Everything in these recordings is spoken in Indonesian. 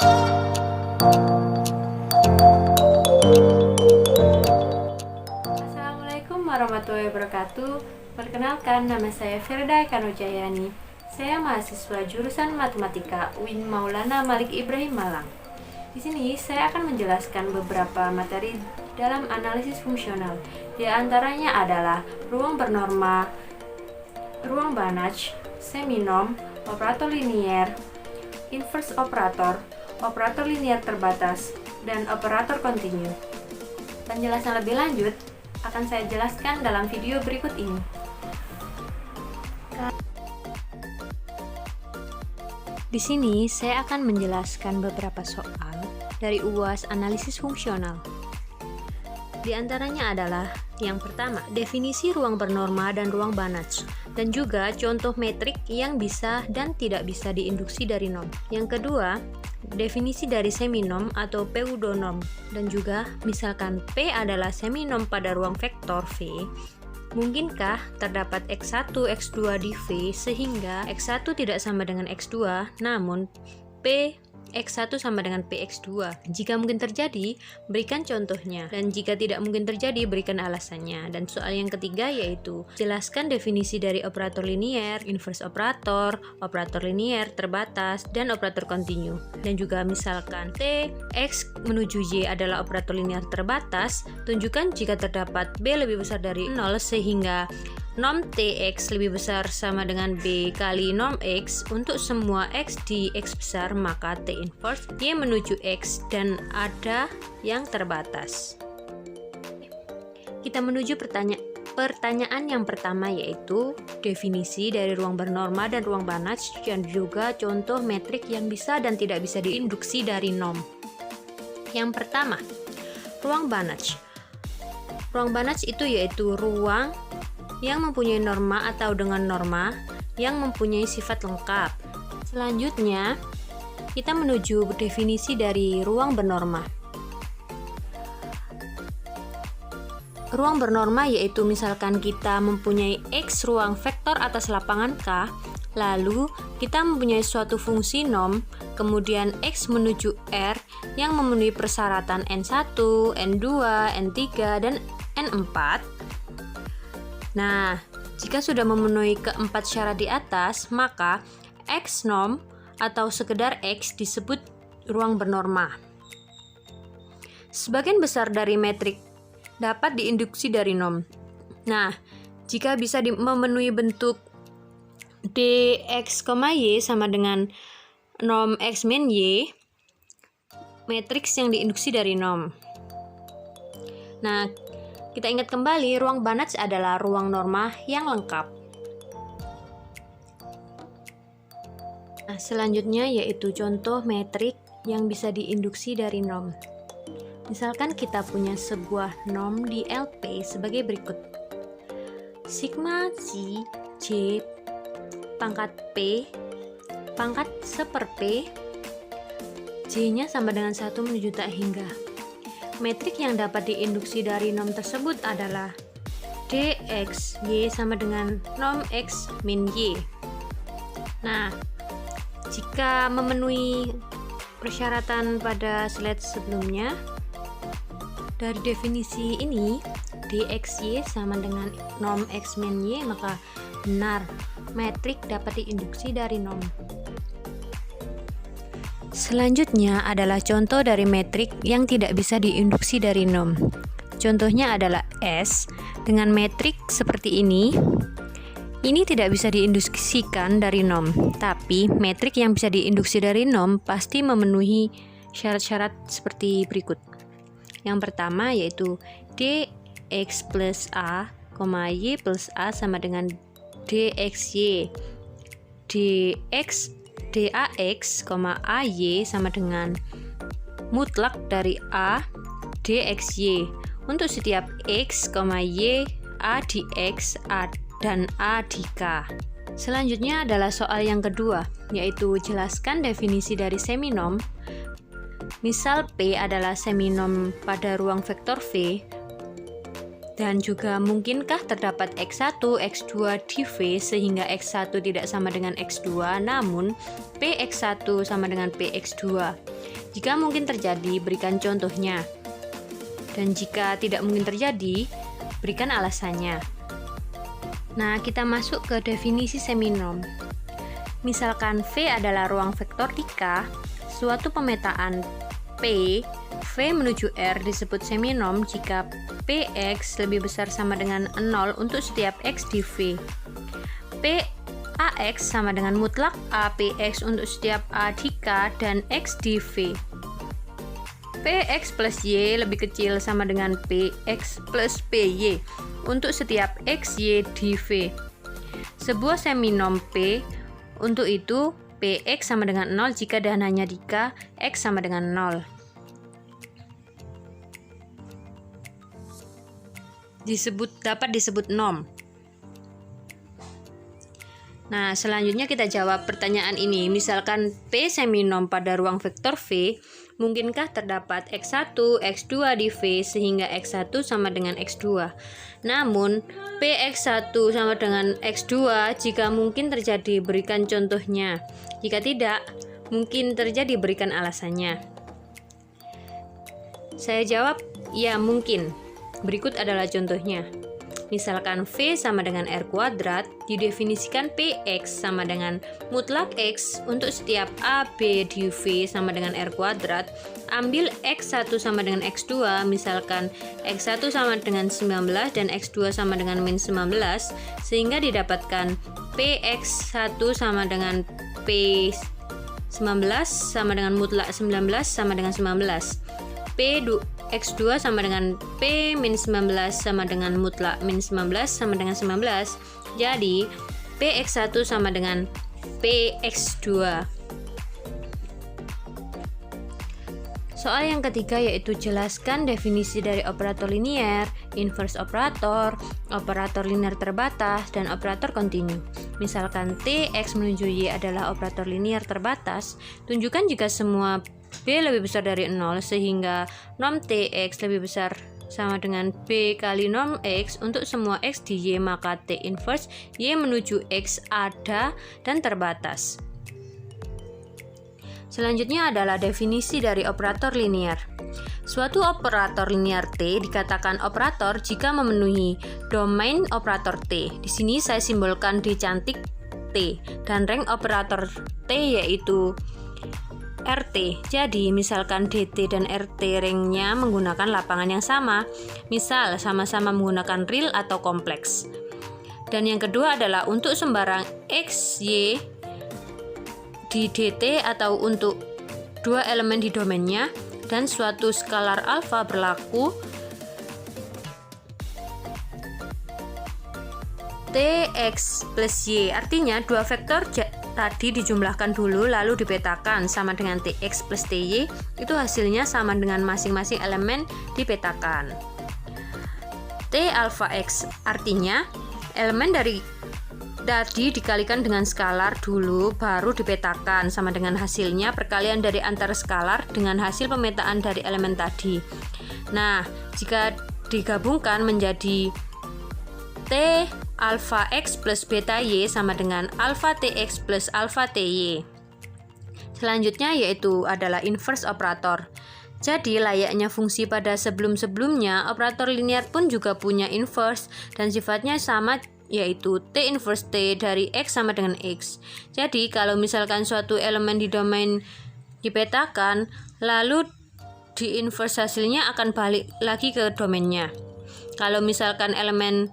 Assalamualaikum warahmatullahi wabarakatuh. Perkenalkan, nama saya Firda Kanujayani. Saya mahasiswa jurusan Matematika UIN Maulana Malik Ibrahim Malang. Di sini saya akan menjelaskan beberapa materi dalam analisis fungsional. Di antaranya adalah ruang bernorma, ruang Banach, seminom, operator linier, inverse operator, operator linier terbatas, dan operator kontinu. Penjelasan lebih lanjut akan saya jelaskan dalam video berikut ini. Di sini saya akan menjelaskan beberapa soal dari UAS analisis fungsional. Di antaranya adalah yang pertama, definisi ruang bernorma dan ruang Banach, dan juga contoh metrik yang bisa dan tidak bisa diinduksi dari norm. Yang kedua, definisi dari seminom atau pseudonorm, dan juga misalkan P adalah seminom pada ruang vektor V, mungkinkah terdapat X1, X2 di V sehingga X1 tidak sama dengan X2, namun P X1 sama dengan PX2. Jika mungkin terjadi, berikan contohnya, dan jika tidak mungkin terjadi, berikan alasannya. Dan soal yang ketiga yaitu jelaskan definisi dari operator linier, inverse operator, operator linier terbatas, dan operator kontinu. Dan juga misalkan T, X menuju Y adalah operator linier terbatas, tunjukkan jika terdapat B lebih besar dari 0 sehingga norm Tx lebih besar sama dengan B kali norm X. Untuk semua X di X besar, maka T inverse Y menuju X dan ada yang terbatas. Kita menuju pertanyaan yang pertama, yaitu definisi dari ruang bernorma dan ruang Banach, dan juga contoh metrik yang bisa dan tidak bisa diinduksi dari norm. Yang pertama, ruang Banach. Ruang Banach itu yaitu ruang yang mempunyai norma atau dengan norma yang mempunyai sifat lengkap. Selanjutnya, kita menuju definisi dari ruang bernorma. Ruang bernorma yaitu misalkan kita mempunyai X ruang vektor atas lapangan K, lalu kita mempunyai suatu fungsi norm, kemudian X menuju R yang memenuhi persyaratan N1, N2, N3, dan N4. Nah, jika sudah memenuhi keempat syarat di atas, maka X norm atau sekedar X disebut ruang bernorma. Sebagian besar dari metrik dapat diinduksi dari norm. Nah, jika bisa memenuhi bentuk dx, y sama dengan norm x min y, matriks yang diinduksi dari norm. Nah, kita ingat kembali, ruang Banach adalah ruang norma yang lengkap. Nah, selanjutnya yaitu contoh metrik yang bisa diinduksi dari norm. Misalkan kita punya sebuah norm di LP sebagai berikut. Sigma C J pangkat P pangkat seper P, J-nya sama dengan 1 menuju tak hingga. Metrik yang dapat diinduksi dari norm tersebut adalah dx y sama dengan norm x min y. Nah, jika memenuhi persyaratan pada slide sebelumnya, dari definisi ini dx y sama dengan norm x min y, maka benar metrik dapat diinduksi dari norm. Selanjutnya adalah contoh dari metrik yang tidak bisa diinduksi dari norm. Contohnya adalah S dengan metrik seperti ini. Ini tidak bisa diinduksikan dari norm, tapi metrik yang bisa diinduksi dari norm pasti memenuhi syarat-syarat seperti berikut. Yang pertama yaitu dx plus a, y plus a sama dengan dxy. Dax, ay sama dengan mutlak dari a dxy untuk setiap x, y, a di x, a dan a di k. Selanjutnya adalah soal yang kedua, yaitu jelaskan definisi dari seminom. Misal P adalah seminom pada ruang vektor V, dan juga mungkinkah terdapat X1, X2 di V sehingga X1 tidak sama dengan X2, namun PX1 sama dengan PX2. Jika mungkin terjadi, berikan contohnya. Dan jika tidak mungkin terjadi, berikan alasannya. Nah, kita masuk ke definisi seminorm. Misalkan V adalah ruang vektor di K, suatu pemetaan P, V menuju R disebut seminorm jika Px lebih besar sama dengan 0 untuk setiap X di V. Ax sama dengan mutlak Apx untuk setiap A di K dan X di V. Px plus Y lebih kecil sama dengan Px plus Py untuk setiap X, Y di V. Sebuah seminorm P, untuk itu Px sama dengan 0 jika dan hanya jika X sama dengan 0. Dapat disebut norm. Nah, selanjutnya kita jawab pertanyaan ini. Misalkan P seminorm pada ruang vektor V, mungkinkah terdapat X1, X2 di V sehingga X1 sama dengan X2? Namun, Px1 sama dengan X2 jika mungkin terjadi, berikan contohnya. Jika tidak mungkin terjadi, berikan alasannya. Saya jawab, ya mungkin. Berikut adalah contohnya. Misalkan V sama dengan R kuadrat, didefinisikan Px sama dengan mutlak X untuk setiap A, B di V sama dengan R kuadrat. Ambil X1 sama dengan X2, misalkan X1 sama dengan 19 dan X2 sama dengan min 19, sehingga didapatkan Px1 sama dengan P19 sama dengan mutlak 19 sama dengan 19. X2 sama dengan P-19 sama dengan mutlak min 19 sama dengan 19. Jadi, Px1 sama dengan Px2. Soal yang ketiga yaitu jelaskan definisi dari operator linier, inverse operator, operator linier terbatas, dan operator kontinu. Misalkan T, X menuju Y adalah operator linier terbatas, tunjukkan jika semua B lebih besar dari 0 sehingga norm Tx lebih besar sama dengan B kali norm X untuk semua X di Y, maka T inverse Y menuju X ada dan terbatas. Selanjutnya adalah definisi dari operator linier. Suatu operator linier T dikatakan operator jika memenuhi domain operator T. Di sini saya simbolkan D cantik T dan rank operator T yaitu RT. Jadi, misalkan DT dan RT ringnya menggunakan lapangan yang sama, misal sama-sama menggunakan real atau kompleks. Dan yang kedua adalah untuk sembarang X, Y di DT atau untuk dua elemen di domainnya, dan suatu skalar alfa berlaku Tx plus Y. Artinya dua vektor tadi dijumlahkan dulu lalu dipetakan sama dengan Tx plus Ty, itu hasilnya sama dengan masing-masing elemen dipetakan. T alpha X artinya elemen dari tadi dikalikan dengan skalar dulu baru dipetakan sama dengan hasilnya perkalian dari antara skalar dengan hasil pemetaan dari elemen tadi. Nah, jika digabungkan menjadi T alpha X plus beta Y sama dengan alpha Tx plus alpha Ty. Selanjutnya yaitu adalah inverse operator. Jadi layaknya fungsi pada sebelum-sebelumnya, operator linear pun juga punya inverse dan sifatnya sama, yaitu T inverse T dari X sama dengan X. Jadi kalau misalkan suatu elemen di domain dipetakan, lalu di inverse hasilnya akan balik lagi ke domainnya. Kalau misalkan elemen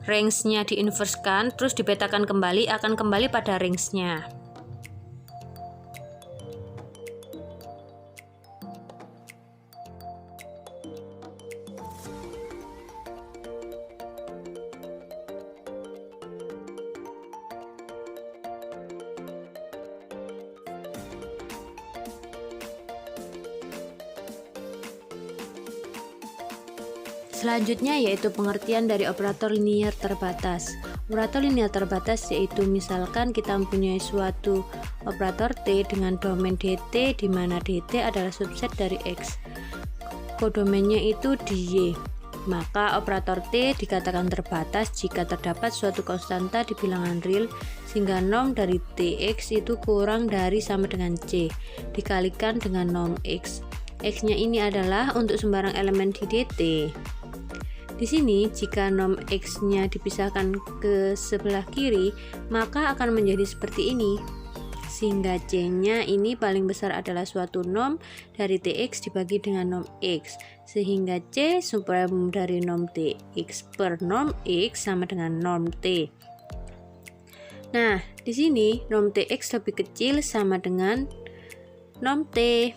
range-nya diinversekan terus dipetakan kembali, akan kembali pada range-nya. Selanjutnya yaitu pengertian dari operator linier terbatas. Operator linier terbatas yaitu misalkan kita mempunyai suatu operator T dengan domain dt di mana dt adalah subset dari X. Kodomainnya itu di Y. Maka operator T dikatakan terbatas jika terdapat suatu konstanta di bilangan real sehingga norm dari Tx itu kurang dari sama dengan C dikalikan dengan norm X. X-nya ini adalah untuk sembarang elemen di dt. Di sini, jika norm X-nya dipisahkan ke sebelah kiri, maka akan menjadi seperti ini. Sehingga C-nya ini paling besar adalah suatu norm dari Tx dibagi dengan norm X. Sehingga C supremum dari norm Tx per norm X sama dengan norm T. Nah, di sini norm Tx lebih kecil sama dengan norm T.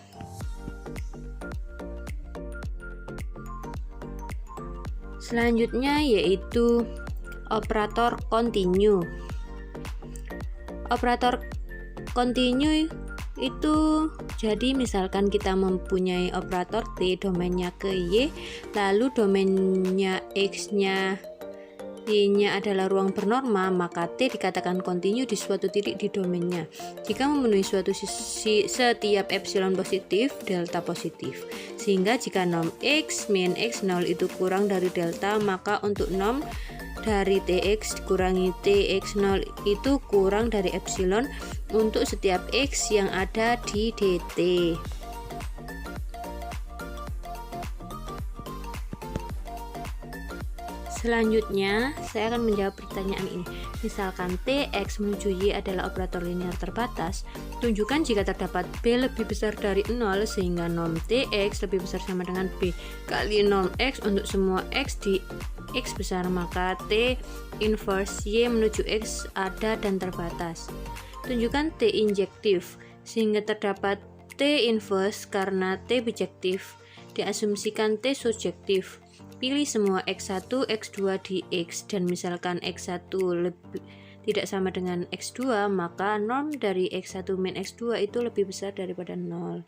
Selanjutnya yaitu operator continue. Operator continue itu jadi misalkan kita mempunyai operator T domainnya ke Y, lalu domainnya X-nya Y-nya adalah ruang bernorma, maka T dikatakan continue di suatu titik di domainnya jika memenuhi suatu setiap epsilon positif, delta positif. Sehingga jika norm X min X0 itu kurang dari delta, maka untuk norm dari Tx dikurangi Tx0 itu kurang dari epsilon untuk setiap X yang ada di dt. Selanjutnya, saya akan menjawab pertanyaan ini. Misalkan Tx menuju Y adalah operator linear terbatas, tunjukkan jika terdapat B lebih besar dari 0 sehingga norm Tx lebih besar sama dengan B kali norm X untuk semua X di X besar, maka T inverse Y menuju X ada dan terbatas. Tunjukkan T injektif sehingga terdapat T inverse karena T bijektif. Diasumsikan T surjektif. Pilih semua X1, X2 di X dan misalkan X1 tidak sama dengan X2, maka norm dari X1 min X2 itu lebih besar daripada 0.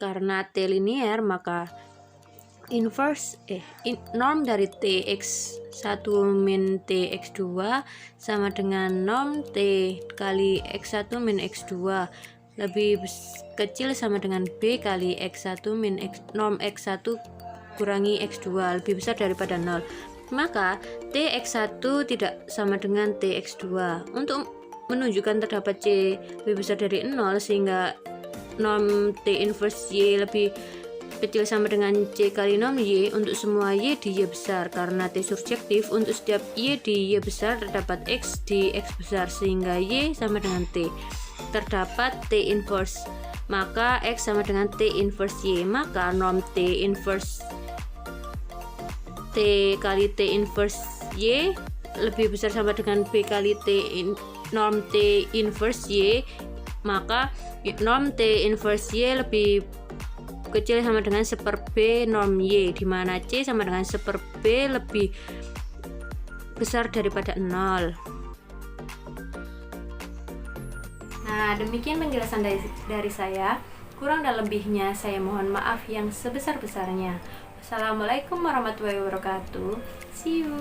Karena T linear, maka norm dari Tx1 min Tx2 sama dengan norm T kali X1 min X2 lebih kecil sama dengan B kali X1 min norm X1 kurangi X2 lebih besar daripada 0. Maka Tx1 tidak sama dengan Tx2. Untuk menunjukkan terdapat C lebih besar dari 0 sehingga norm T inverse Y lebih kecil sama dengan C kali norm Y untuk semua Y di Y besar. Karena T surjektif, untuk setiap Y di Y besar terdapat X di X besar sehingga Y sama dengan T. Terdapat T inverse, maka X sama dengan T inverse Y, maka norm T inverse T kali T inverse Y lebih besar sama dengan B kali norm T inverse Y, maka norm T inverse Y lebih kecil sama dengan 1/, B norm Y, di mana C sama dengan 1/, B lebih besar daripada 0. Nah, demikian penjelasan dari saya. Kurang dan lebihnya saya mohon maaf yang sebesar-besarnya. Assalamualaikum warahmatullahi wabarakatuh. See you.